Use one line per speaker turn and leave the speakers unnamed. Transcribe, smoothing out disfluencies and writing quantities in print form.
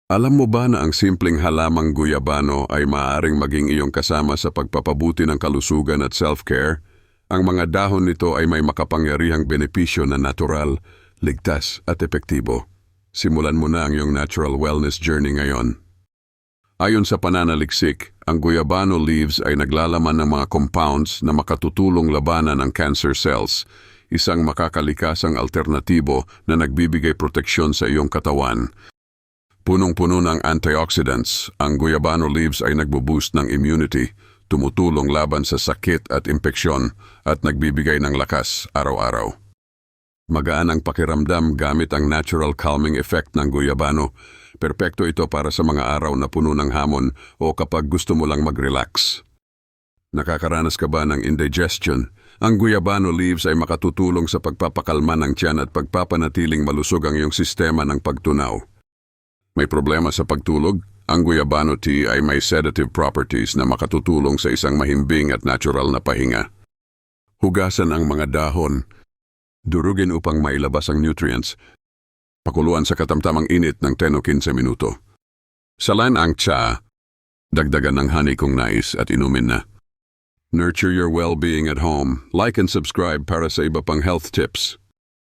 Alam mo ba na ang simpleng halamang guyabano ay maaaring maging iyong kasama sa pagpapabuti ng kalusugan at self-care? Ang mga dahon nito ay may makapangyarihang benepisyo na natural, ligtas at epektibo. Simulan mo na ang iyong natural wellness journey ngayon. Ayon sa pananaliksik, ang guyabano leaves ay naglalaman ng mga compounds na makatutulong labanan ang cancer cells, isang makakalikasang alternatibo na nagbibigay proteksyon sa iyong katawan. Punong-puno ng antioxidants, ang guyabano leaves ay nagbo-boost ng immunity, tumutulong laban sa sakit at impeksyon at nagbibigay ng lakas araw-araw. Magaan ang pakiramdam gamit ang natural calming effect ng guyabano. Perpekto ito para sa mga araw na puno ng hamon o kapag gusto mo lang mag-relax. Nakakaranas ka ba ng indigestion? Ang guyabano leaves ay makatutulong sa pagpapakalma ng tiyan at pagpapanatiling malusog ang iyong sistema ng pagtunaw. May problema sa pagtulog? Ang guyabano tea ay may sedative properties na makatutulong sa isang mahimbing at natural na pahinga. Hugasan ang mga dahon. Durugin upang mailabas ang nutrients. Pakuluan sa katamtamang init ng 10 o 15 minuto. Salan ang tsa. Dagdagan ng honey kung nais at inumin na. Nurture your well-being at home. Like and subscribe para sa iba pang health tips.